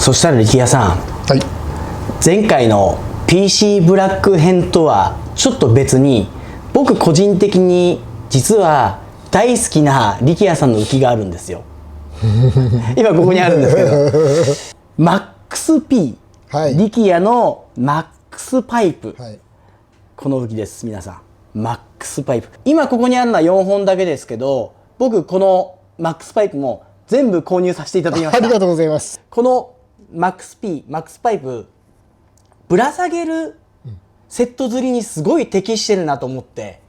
そしたら力也さん、はい。前回の PC ブラック編とはちょっと別に、僕個人的に実は大好きな力也さんの浮きがあるんですよ。今ここにあるんですけどMAX-P、はい、力也の MAX パイプ、はい、この浮きです。皆さん MAX パイプ、今ここにあるのは4本だけですけど、僕この MAX パイプも全部購入させていただきました。ありがとうございます。この MAX-P、MAX パイプ、ぶら下げるセット釣りにすごい適してるなと思って、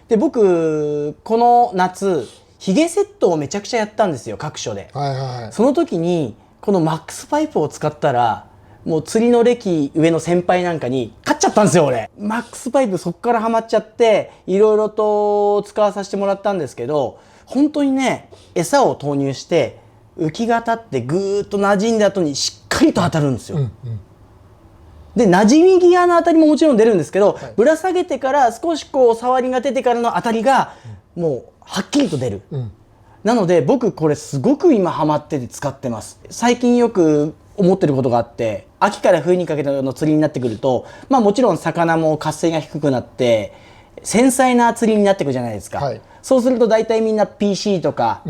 で僕この夏ヒゲセットをめちゃくちゃやったんですよ、各所で。はいはいはい。その時にこの MAX パイプを使ったら、もう釣りの歴上の先輩なんかに勝っちゃったんですよ俺。MAX パイプそっからハマっちゃって、いろいろと使わさせてもらったんですけど、本当にね、餌を投入して浮きが立ってぐーっと馴染んだ後にしっかりと当たるんですよ。で馴染み際の当たりももちろん出るんですけど、はい、ぶら下げてから少しこう触りが出てからの当たりがもうはっきりと出る、なので僕これすごく今ハマってて使ってます。最近よく思ってることがあって、秋から冬にかけての釣りになってくると、まあもちろん魚も活性が低くなって繊細な釣りになってくるじゃないですか、はい、そうすると大体みんな PC とか、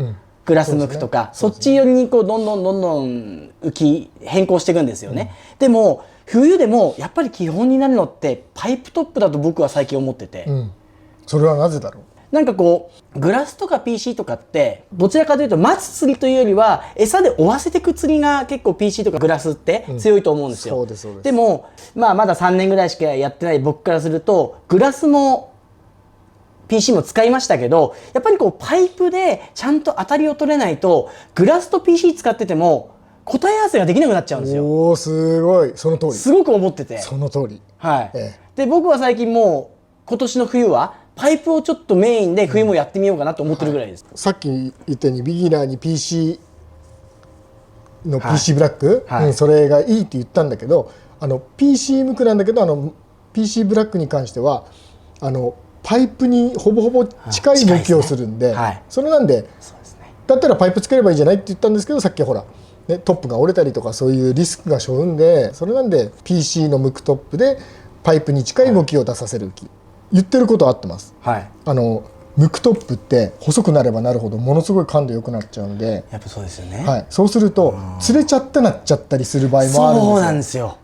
グラス抜くとか そっち寄りにこうどんどん浮き変更していくんですよね、でも冬でもやっぱり基本になるのってパイプトップだと僕は最近思ってて、それはなぜだろう。なんかこうグラスとか PC とかってどちらかというと待つ釣りというよりは餌で追わせていく釣りが結構 PC とかグラスって強いと思うんですよ。でも、まあ、まだ3年ぐらいしかやってない僕からするとグラスも PC も使いましたけど、やっぱりこうパイプでちゃんと当たりを取れないとグラスと PC 使ってても答え合わせができなくなっちゃうんですよ。おー、すごい、その通り。すごく思ってて。その通り。はい。で僕は最近もう今年の冬はパイプをちょっとメインで冬もやってみようかなと思ってるぐらいです。さっき言ったようにビギナーに PC の PC ブラック、それがいいって言ったんだけど、PC 向くなんだけどPC ブラックに関してはパイプにほぼほぼ近い動きをするんで、それなんで、だったらパイプつければいいんじゃないって言ったんですけど、さっきほらね、トップが折れたりとかそういうリスクが生んで、それなんで PC の向くトップでパイプに近い動きを出させる浮き、言ってることは合ってます、向くトップって細くなればなるほどものすごい感度良くなっちゃうんで、やっぱそうですよね、そうすると釣れちゃってなっちゃったりする場合もあるんですよ。そうなんですよ、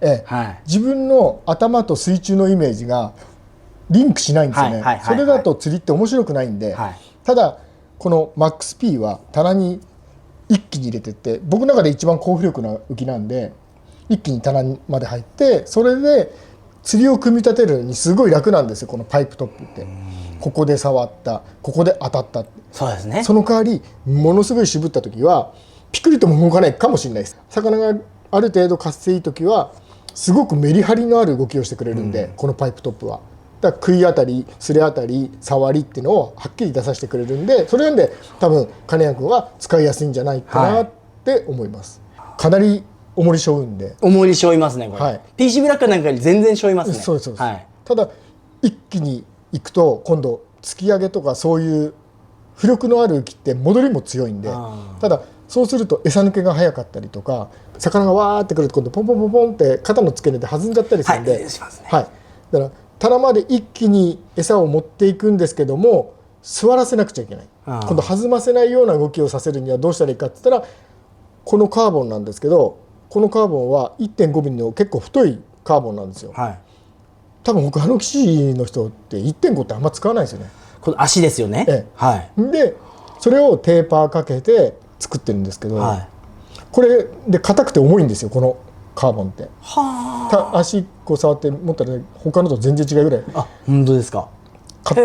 自分の頭と水中のイメージがリンクしないんですよね。それだと釣りって面白くないんで、ただこの MAX-P は棚に一気に入れてって、僕の中で一番高浮力な浮きなんで一気に棚まで入って、それで釣りを組み立てるのにすごい楽なんですよ、このパイプトップって。ここで触った、ここで当たった、そうですね。その代わりものすごい渋った時はピクリとも動かないかもしれないです。魚がある程度活性いい時はすごくメリハリのある動きをしてくれるんで、このパイプトップは。だから食い当たりすれ当たり触りっていうのをはっきり出させてくれるんで、それなんで多分金谷君は使いやすいんじゃないかなって思います、かなり重りしょうんで。重りしょいますねこれ、PC ブラックなんかより全然しょいますね。そうです、ただ一気にいくと今度突き上げとかそういう浮力のある浮きって戻りも強いんで、ただそうすると餌抜けが早かったりとか、魚がわーってくると今度ポンポンポンポンって肩の付け根で弾んじゃったりするんで、だから棚まで一気に餌を持っていくんですけども座らせなくちゃいけない。今度弾ませないような動きをさせるにはどうしたらいいかって言ったら、このカーボンなんですけど、このカーボンは 1.5 ミリの結構太いカーボンなんですよ、多分他の騎士の人って 1.5 ってあんま使わないですよね。この足ですよね、でそれをテーパーかけて作ってるんですけど、これで硬くて重いんですよ、このカーボンって。足こう触って持ったら、ね、他のと全然違うぐらい。あ、本当ですか。硬い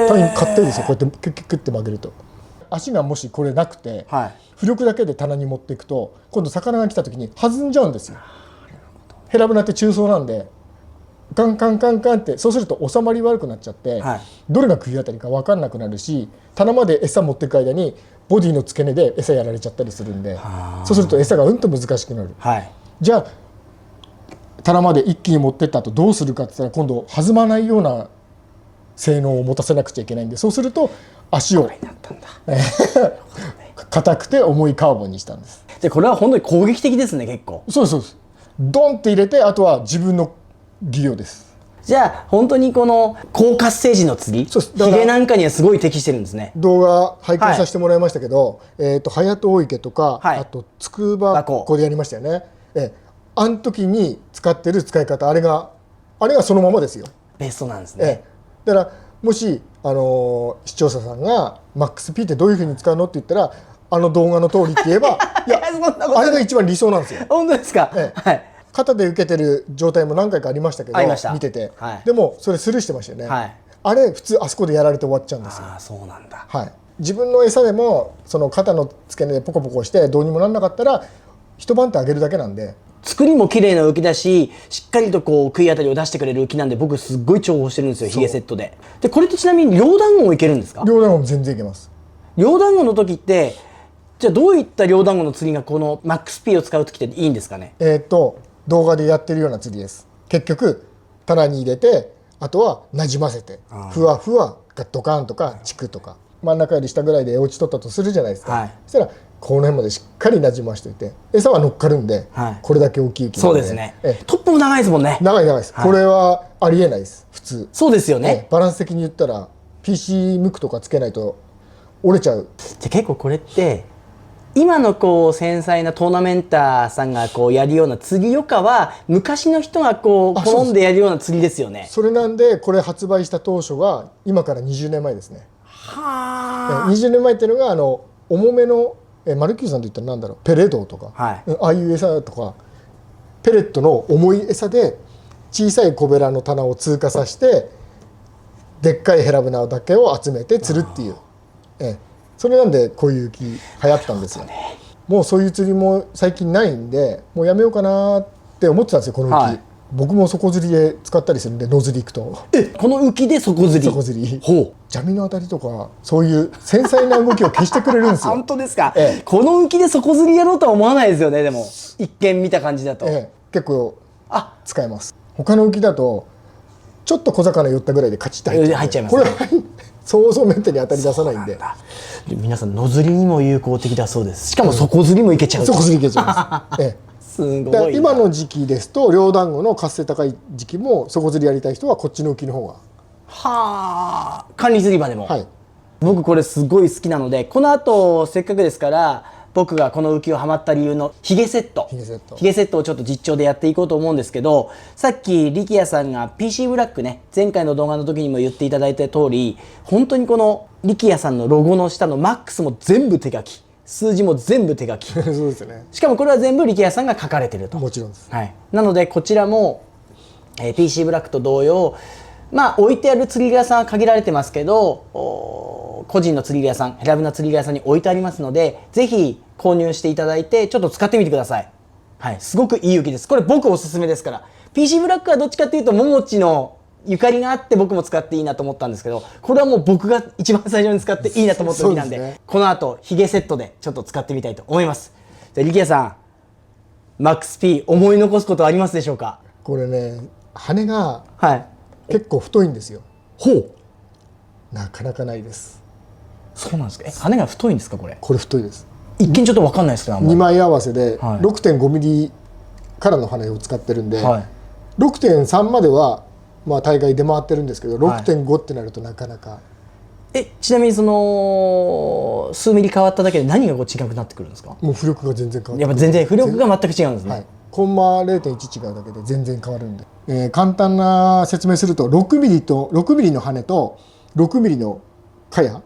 ですよ、こうやってキュッキュッキュッて曲げると。足がもしこれなくて、浮力だけで棚に持っていくと今度魚が来た時に弾んじゃうんですよ。ヘラブナって中層なんでカンカンカンカンって、そうすると収まり悪くなっちゃって、どれが食い当たりか分かんなくなるし、棚まで餌持っていく間にボディの付け根で餌やられちゃったりするんで、そうすると餌がうんと難しくなる、じゃあ棚まで一気に持ってった後どうするかって言ったら、今度弾まないような性能を持たせなくちゃいけないんで、そうすると足を硬くて重いカーボンにしたんです。でこれは本当に攻撃的ですね、結構。そうです。ドンって入れて、あとは自分の技量です。じゃあ本当にこの高活性時の釣り、そうです。だからヒゲなんかにはすごい適してるんですね。動画拝見させてもらいましたけど、早戸大池とか、はいあと筑波湖でやりましたよね。あの時に使ってる使い方、あれがそのままですよ。ベストなんですね。だからもし、視聴者さんがマックス P ってどういうふうに使うのって言ったら、あの動画の通りって言えばいや、そんなことあれが一番理想なんですよ。本当ですか。はい。肩で受けてる状態も何回かありましたけど、ありました見てて、はい、でもそれスルーしてましたよね。はい、あれ普通あそこでやられて終わっちゃうんですよ。ああ、そうなんだ。はい、自分の餌でもその肩の付け根でポコポコしてどうにもなんなかったら一晩手あげるだけなんで。作りも綺麗な浮きだし、しっかりとこう食い当たりを出してくれる浮きなんで、僕すっごい重宝してるんですよ、ヒゲセットで。でこれってちなみに両弾もいけるんですか？両弾も全然いけます。両弾の時って、じゃあどういった両弾の釣りがこのマックス P を使う時っていいんですかね？動画でやってるような釣りです。結局棚に入れて、あとはなじませて、ふわふわがドカンとかチクとか真ん中より下ぐらいで落ち取ったとするじゃないですか。はい、そしたらこの辺までしっかりなじましておいて、餌は乗っかるんで、はい、これだけ大きい浮きなんで。そうですね。トップも長いですもんね。長いです、はい、これはありえないです普通。そうですよね。バランス的に言ったら PC ムックとかつけないと折れちゃう。じゃ結構これって今のこう繊細なトーナメンターさんがこうやるような釣りよかは、昔の人がこう好んでやるような釣りですよね。それなんで、これ発売した当初が今から20年前ですね。はあ。20年前っていうのが重めのマルキューさんといったらなんだろう、ペレドとか、はい、ああいう餌とかペレットの重い餌で小さい小ベラの棚を通過させて、でっかいヘラブナだけを集めて釣るっていう、それなんでこういう浮き流行ったんですよ。もうそういう釣りも最近ないんで、もうやめようかなって思ってたんですよ、この浮き。はい、僕も底釣りで使ったりするんで、野釣り行くと。この浮きで底釣り。底釣り。ほう。ジャミのあたりとかそういう繊細な動きを消してくれるんですよ。本当ですか。この浮きで底釣りやろうとは思わないですよね。でも一見見た感じだと。結構使えます。他の浮きだとちょっと小魚寄ったぐらいでカチッと入っちゃいます。これはそうそうメンテに当たり出さないんで。皆さん野釣りにも有効的だそうです。しかも底釣りもいけちゃう。底釣りいけちゃいます。すごい。今の時期ですと両団子の活性高い時期も底釣りやりたい人はこっちの浮きの方が。はあ。管理釣り場でも。はい。僕これすごい好きなので、この後せっかくですから僕がこの浮きをハマった理由のヒゲセットをちょっと実調でやっていこうと思うんですけど、さっき力也さんが PC ブラックね、前回の動画の時にも言っていただいた通り、本当にこの力也さんのロゴの下のマックスも全部手書き、数字も全部手書き。そうですね。しかもこれは全部力也さんが書かれてると。もちろんです。はい。なのでこちらも、PC ブラックと同様、まあ置いてある釣り具屋さんは限られてますけど、個人の釣り具屋さん、ヘラブナ釣り具屋さんに置いてありますので、ぜひ購入していただいてちょっと使ってみてください。はい、すごくいい浮きです。これ僕おすすめですから。PC ブラックはどっちかっていうとももちのゆかりがあって僕も使っていいなと思ったんですけど、これはもう僕が一番最初に使っていいなと思った浮きなんで、この後ヒゲセットでちょっと使ってみたいと思います。じゃあ力也さん、マックス P 思い残すことありますでしょうか？これね、羽が結構太いんですよ。ほう。なかなかないです。そうなんですか。羽が太いんですか？これ太いです。一見ちょっと分かんないですけど、2枚合わせで 6.5 ミリからの羽を使ってるんで、6.3 まではまあ大概出回ってるんですけど、6.5 ってなるとなかなか。ちなみにその数ミリ変わっただけで何がこう違くなってくるんですか？もう浮力が全然変わって。やっぱ全然浮力が全く違うんですね。はい、コンマ 0.1 違うだけで全然変わるんで、簡単な説明すると6ミリの羽と6ミリの茅、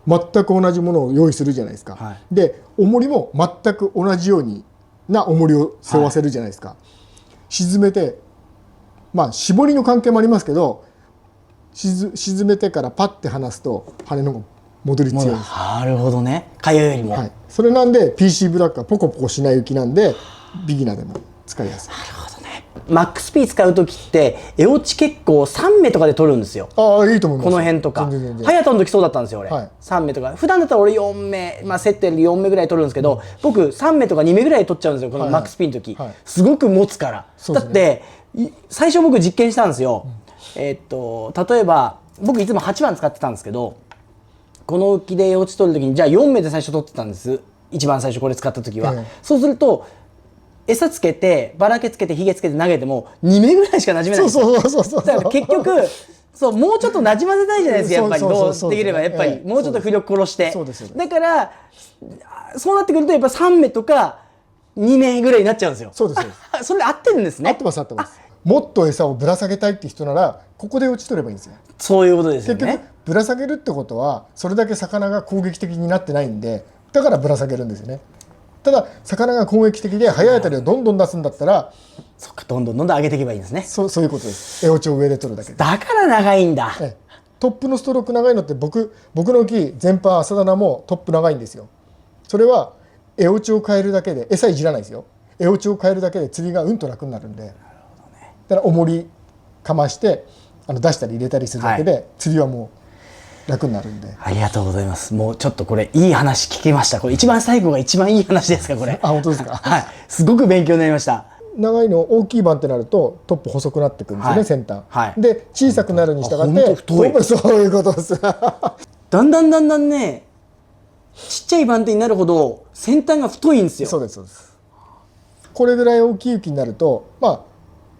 全く同じものを用意するじゃないですか。はい、で重りも全く同じような重りを背負わせるじゃないですか。はい、沈めて、まあ絞りの関係もありますけど、沈めてからパッて離すと羽の方が戻り強いです。なるほどね。茅よりも。はい、それなんで PC ブラックはポコポコしない浮きなんでビギナーでも使いやすい。なるほどね。マックス P 使う時ってエ落ち結構3目とかで取るんですよ。ああ、いいと思います。この辺とか早田の時そうだったんですよ俺。はい、3目とか普段だったら俺4目、まあ、設定で4目ぐらい取るんですけど、僕3目とか2目ぐらい取っちゃうんですよ、このマックス P の時。すごく持つから。だって最初僕実験したんですよ。例えば僕いつも8番使ってたんですけど、この浮きで落ち取る時にじゃあ4目で最初取ってたんです、一番最初これ使った時は。そうすると餌つけてばらけつけてひげつけて投げても2名ぐらいしか馴染めないんですよ。そうだから結局そうもうちょっと馴染ませたいじゃないですか、やっぱり。どうできればやっぱりもうちょっと浮力殺して。だからそうなってくるとやっぱ3名とか2名ぐらいになっちゃうんですよ。そうです。それで合ってるんですね。合ってます。もっと餌をぶら下げたいって人ならここで落ち取ればいいんですよ。そういうことですよね。結局ぶら下げるってことはそれだけ魚が攻撃的になってないんで、だからぶら下げるんですよね。ただ魚が攻撃的で早い当たりをどんどん出すんだったら、そっか、どんどん上げていけばいいんですね。そういうことです。エオチを上で取るだけで。だから長いんだ。トップのストローク長いのって僕の木全般朝棚もトップ長いんですよ。それはエオチを変えるだけで、餌いじらないですよ。エオチを変えるだけで釣りがうんと楽になるんで。だから重りかまして出したり入れたりするだけで、釣りはもう楽になるんで。ありがとうございます。もうちょっとこれいい話聞けました。これ一番最後が一番いい話ですか、これ。あ、本当ですか。はい、すごく勉強になりました。長いの大きい板ってなるとトップ細くなってくるんですよね、先端。で小さくなるに従って太い。そういうことです。だんだんね、ちっちゃい板手になるほど先端が太いんですよ。そうです。これぐらい大きい木になるとト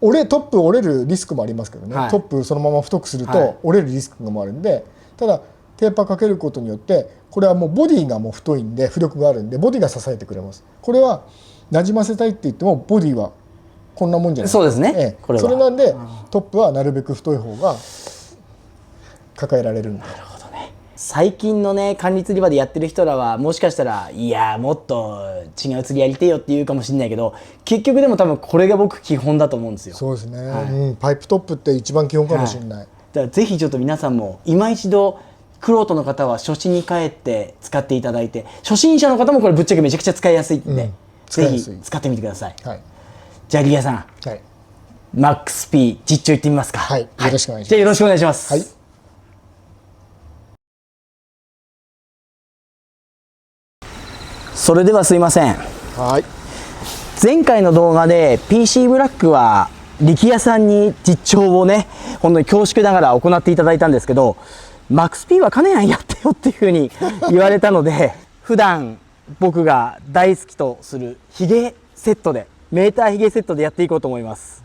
ップ折れるリスクもありますけどね、トップそのまま太くすると折れるリスクもあるんで、ただテーパーかけることによってこれはもうボディがもう太いんで浮力があるんでボディが支えてくれます。これはなじませたいって言ってもボディはこんなもんじゃないですか。そうですね。これはそれなんでトップはなるべく太い方が抱えられるんで。なるほどね。最近のね管理釣り場でやってる人らはもしかしたらいやもっと違う釣りやりてよって言うかもしれないけど、結局でも多分これが僕基本だと思うんですよ。そうですね、パイプトップって一番基本かもしれない。だからぜひちょっと皆さんも今一度玄人の方は初心に帰って使っていただいて、初心者の方もこれぶっちゃけめちゃくちゃ使いやすいんで、ぜひ使ってみてください。じゃあリアさん、マックス P 実況いってみますか。はい、よろしくお願いします。じゃあよろしくお願いします。はい。それではすいません。はい。前回の動画で PC ブラックは力也さんに実況をね、本当に恐縮ながら行っていただいたんですけど、マックス P は金谷やってよっていうふうに言われたので、普段僕が大好きとするヒゲセットで、メーターヒゲセットでやっていこうと思います。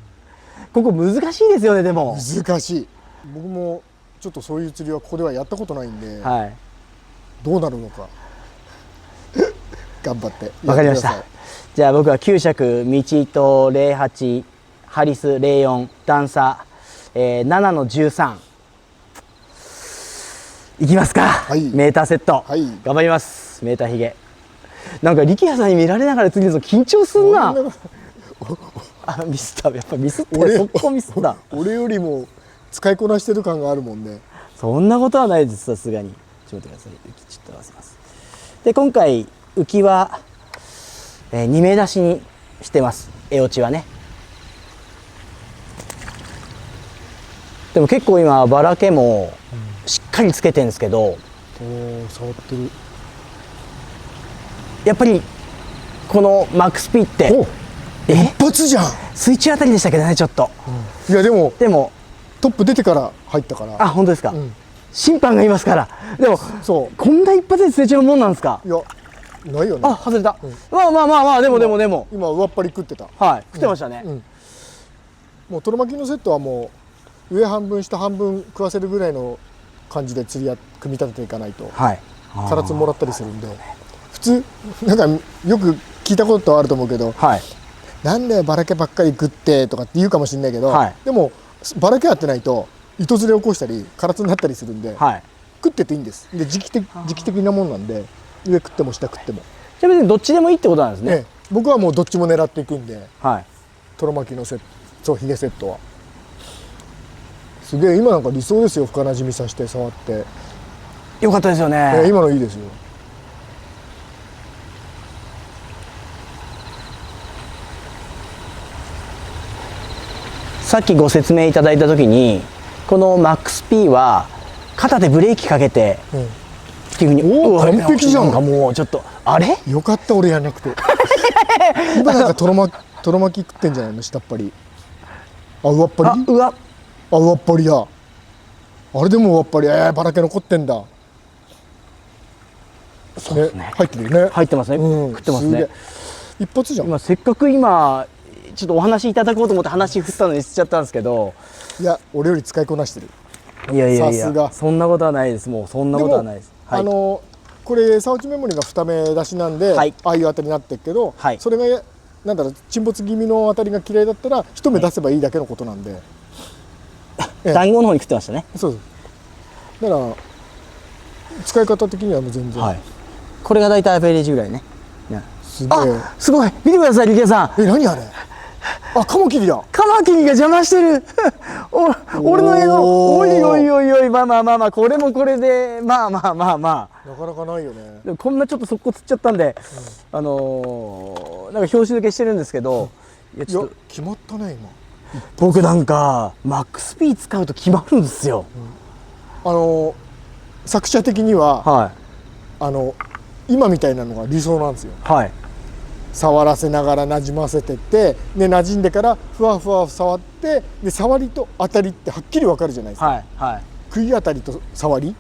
ここ難しいですよね。でも難しい。僕もちょっとそういう釣りはここではやったことないんで、はい、どうなるのか頑張ってやってください。わかりました。じゃあ僕は9尺道糸08ハリス04段差、7の13いきますか。はい、メーターセット、はい、頑張ります。メーターヒゲなんか力也さんに見られながら釣りするの緊張すんな。あ、ミスった。やっぱミスったよ。そこミスった。俺よりも使いこなしてる感があるもんね。そんなことはないです。さすがに。ちょっと待ってください。ちょっと合わせます。で今回浮きは、2名出しにしてます。エオチはね。でも結構今バラケもしっかりつけてるんですけど、触ってる。やっぱりこのマックス P って一発じゃん。水中あたりでしたけどね、ちょっと、いやでもトップ出てから入ったから。あ、本当ですか。審判がいますから。でもそうこんな一発で釣れちゃうもんなんですか。いやないよね。あ、外れた。まあでも今上っ張り食ってた。はい、食ってましたね。もうトロ巻きのセットはもう上半分下半分食わせるぐらいの感じで釣り組み立てていかないと空津もらったりするんで、普通なんかよく聞いたことはあると思うけど、なんでバラケばっかり食ってとかって言うかもしれないけど、でもバラケやってないと糸ずれ起こしたり空津になったりするんで、食ってていいんです。で時期的なもんなんで上食っても下食っても。じゃあ別にどっちでもいいってことなんですね。僕はもうどっちも狙っていくんで、トロ巻きのヒゲセットはすげえ今なんか理想ですよ。深なじみさせて触ってよかったですよね。今のいいですよ。さっきご説明いただいた時にこのマックス P は肩でブレーキかけて、っていうふうに。おー、完璧じゃん。なんかもうちょっとあれよかった俺やんなくて今なんかトロ巻き食ってんじゃないの、下っ張り。あ、上っ張り。上っ張りだ。あれでも上っ張り、バラケ残ってんだ。そうですね。入ってるよね。入ってますね。食ってますね。一発じゃん。せっかく今ちょっとお話いただこうと思って話振ったのにしちゃったんですけど、いや俺より使いこなしてる。いやいやいさすがや、そんなことはないです。もうそんなことはないです。はい、これサーチメモリが2目出しなんで、はい、ああいう当たりになってるけど、はい、それがなんだろう、沈没気味の当たりが嫌いだったら一目出せばいいだけのことなんで、団子の方に食ってましたね。そうです。だから使い方的にはもう全然、はい、これが大体アベレージぐらいね。すげえ。あ、すごい、見てください、リケさん。何あれ、あ、カマキリだ。カマキリが邪魔してる俺の絵の、おいおいおいおい、まあまあまあまあ、これもこれで、まあまあまあまあ、なかなかないよね。でもこんなちょっと速攻釣っちゃったんで、なんか表紙付けしてるんですけど、いやちょっと決まったね今。僕なんかマックス P 使うと決まるんですよ。作者的には、は今みたいなのが理想なんですよ。いはい触らせながらなじませてって、で馴染んでからふわふわ触って、で触りと当たりってはっきり分かるじゃないですか。はいはい。食い当たりと触り、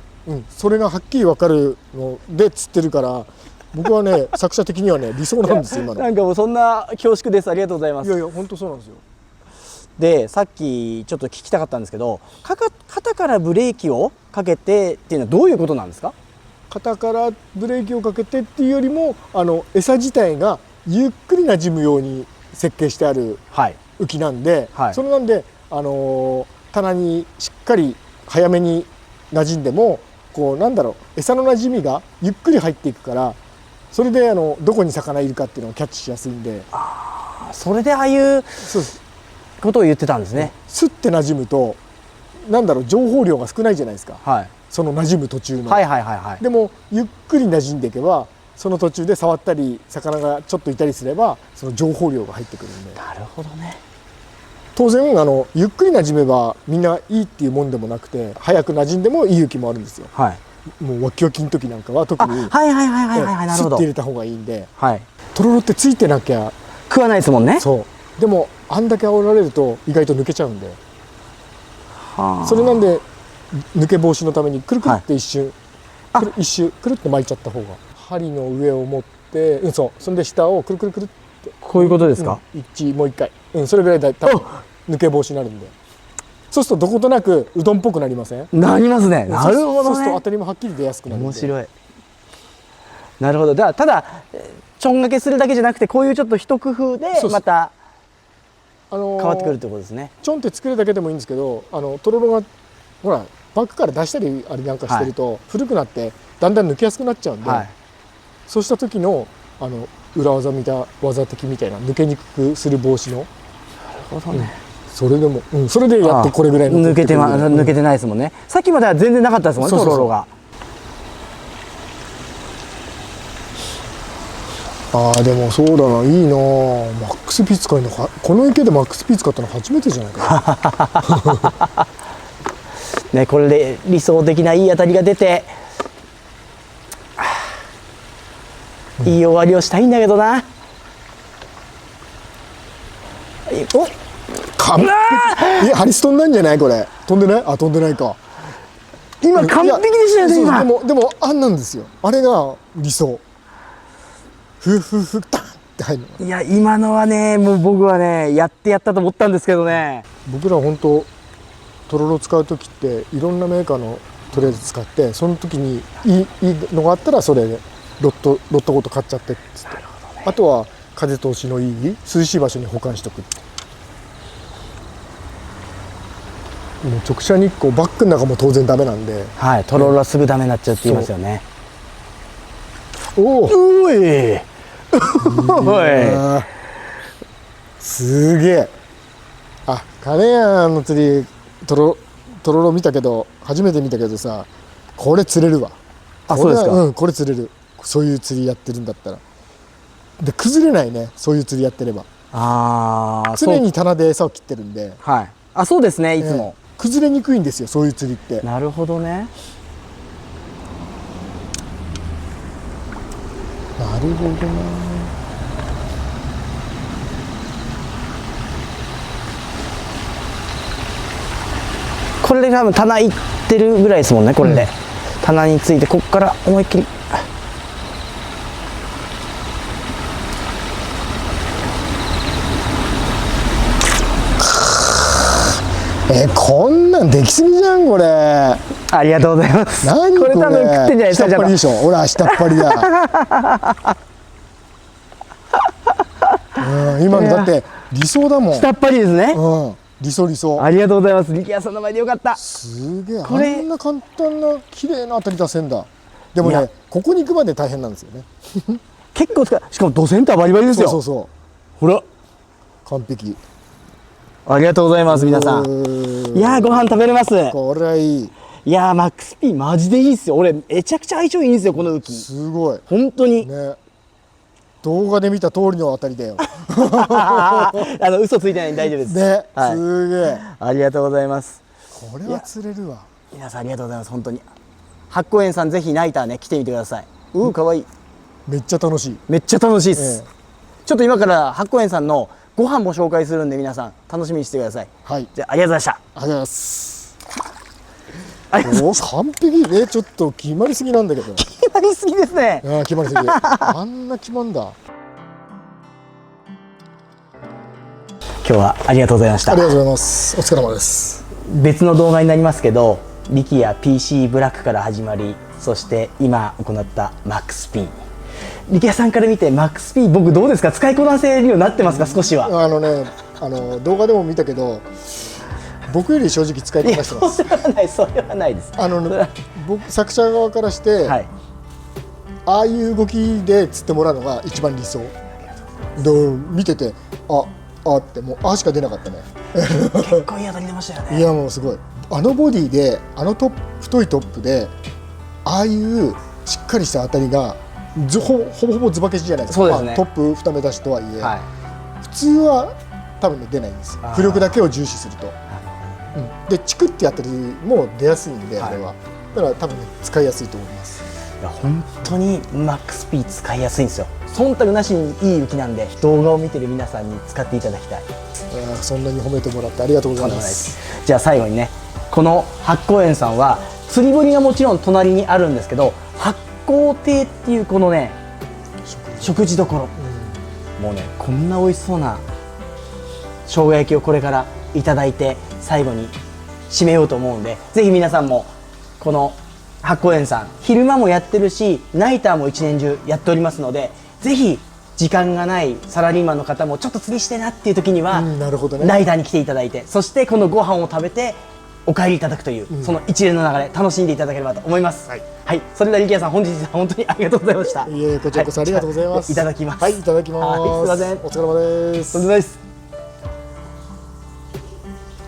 それがはっきり分かるので釣ってるから、僕はね作者的にはね理想なんですよ今の。なんかもうそんな恐縮です。ありがとうございます。いやいや本当そうなんですよ。でさっきちょっと聞きたかったんですけど、肩からブレーキをかけてっていうのはどういうことなんですか？肩からブレーキをかけてっていうよりも、餌自体がゆっくり馴染むように設計してある浮きなんで、はい、それなんで、棚にしっかり早めに馴染んでも、こうなんだろう、餌の馴染みがゆっくり入っていくから、それでどこに魚いるかっていうのをキャッチしやすいんで。それでああいうそうです、ことを言ってたんですね。スッて馴染むとなんだろう、情報量が少ないじゃないですか、はい、その馴染む途中の。はいはいはいはい。でもゆっくり馴染んでいけば、その途中で触ったり魚がちょっといたりすれば、その情報量が入ってくるんで。なるほどね。当然ゆっくり馴染めばみんないいっていうもんでもなくて、早く馴染んでもいい浮きもあるんですよ。はい、もうわきわきの時なんかは特にはいはいはいはいはい、なるほど。スッて入れた方がいいんで、はい、とろろってついてなきゃ食わないですもんね。そうでもあんだけ煽られると意外と抜けちゃうんで、はあ、それなんで抜け防止のためにくるくるって一瞬、一周くるって巻いちゃった方が、針の上を持って、それで下をくるくるくるって、こういうことですか？もう一回、それぐらいで多分抜け防止になるんで、そうするとどことなくうどんっぽくなりません？なりますね。なるほどね。そうすると当たりもはっきり出やすくなるんで。面白い。なるほど。ただちょんがけするだけじゃなくて、こういうちょっと一工夫でまた変わってくるってことですね。ちょんって作るだけでもいいんですけど、とろろがほらバッグから出したりあれなんかしてると、古くなってだんだん抜けやすくなっちゃうんで、そうした時の裏技技的みたいな、抜けにくくする防止の。なるほどね。それでも、それでやっとこれぐらいの抜けてないですもんね。さっきまでは全然なかったですもんね、とろろが。でもそうだな、いいな、マックスピー使うのか、この池でマックスピー使ったの初めてじゃないかね、これで理想的ないい当たりが出て、いい終わりをしたいんだけどな。おっ、ハリス飛んだんじゃないこれ？飛んでない？飛んでないか。今完璧でしたよね。今でもあんなんですよ、あれが理想。ふふふタンって入るの。いや今のはね、もう僕はねやったと思ったんですけどね。僕ら本当とろろ使う時っていろんなメーカーのとりあえず使って、その時にいいのがあったらそれでロットごと買っちゃってっつって、あとは風通しのいい涼しい場所に保管しとく。もう直射日光バッグの中も当然ダメなんで、はい、とろろはすぐダメになっちゃうって言いますよね。おおいおい、すげえ。金谷の釣りとろろ見たけど、初めて見たけどさ、これ釣れるわ。そうですか。これ釣れる。そういう釣りやってるんだったら。で崩れないね、そういう釣りやってれば。常に棚で餌を切ってるんで。はい。そうですね、いつも。崩れにくいんですよ、そういう釣りって。なるほどね。なるほどな。これで多分棚いってるぐらいですもんね、これで。棚について、ここから思いっきり。こんなんできすぎじゃんこれ。ありがとうございます。何これ。これ多分食ってんじゃないですか。下っ端でしょ。ほら下っ端だ。今のだって理想だもん。下っ端ですね。理想理想。ありがとうございます。力也さんの前でよかった。すげえ。これあんな簡単な綺麗な当たり出せんだ。でもね、ここに行くまで大変なんですよね。結構しかもドセンターバリバリですよ。そうそうそう。ほら。完璧。ありがとうございます皆さん。いやーご飯食べれます。これはいい。いやーマックス P マジでいいっすよ。俺めちゃくちゃ相性いいんですよこの浮き。すごい。本当に。ね。動画で見た通りの当たりだよ。嘘ついてないんで大丈夫です。ね、はい、すげえ。ありがとうございます。これは釣れるわ。皆さんありがとうございます本当に。八甲園さんぜひナイターね来てみてください。可愛い。めっちゃ楽しい。めっちゃ楽しいです。ちょっと今から八甲園さんのご飯も紹介するんで皆さん楽しみにしてください。はい。じゃあありがとうございました。ありがとうございます。ありがとうございます。完璧ね。ちょっと決まりすぎなんだけど。決まりすぎですね。決まりすぎ。あんな決まんだ。今日はありがとうございました。ありがとうございます。お疲れ様です。別の動画になりますけど、力也 PC ブラックから始まり、そして今行ったマックス P。力也さんから見てマックス P 僕どうですか？使いこなせるようになってますか？少しは。動画でも見たけど、僕より正直使いこなしてます。それはないです。僕作者側からして、はい、ああいう動きで釣ってもらうのが一番理想。見ててってもうしか出なかったね。結構いい当たり出ましたよね。いやもうすごい。あのボディで太いトップでああいうしっかりした当たりがほぼほぼズバ消しじゃないですか。そうですね。トップ2目出しとはいえ、普通は多分ね出ないんです。浮力だけを重視すると。でチクってやったりも出やすいんで、あれはだから多分ね使いやすいと思います。いや本当にマックス P 使いやすいんですよ。忖度なしにいい浮きなんで動画を見てる皆さんに使っていただきたい。そんなに褒めてもらってありがとうございます。じゃあ最後にね、この八甲園さんは釣り堀がもちろん隣にあるんですけど、八甲亭っていうこのね食事どころ、もうねこんな美味しそうな生姜焼きをこれからいただいて最後に締めようと思うんで、ぜひ皆さんもこの八甲園さん昼間もやってるしナイターも一年中やっておりますので、ぜひ時間がないサラリーマンの方もちょっと釣りしてなっていう時には、なるほどね、ナイターに来ていただいて、そしてこのご飯を食べてお帰りいただくという、その一連の流れ楽しんでいただければと思います。はい、それでは力也さん本日は本当にありがとうございました。いえこちらこそありがとうございます。いただきます。はい、いただきます。すいません。お疲れ様です。お疲れ様です。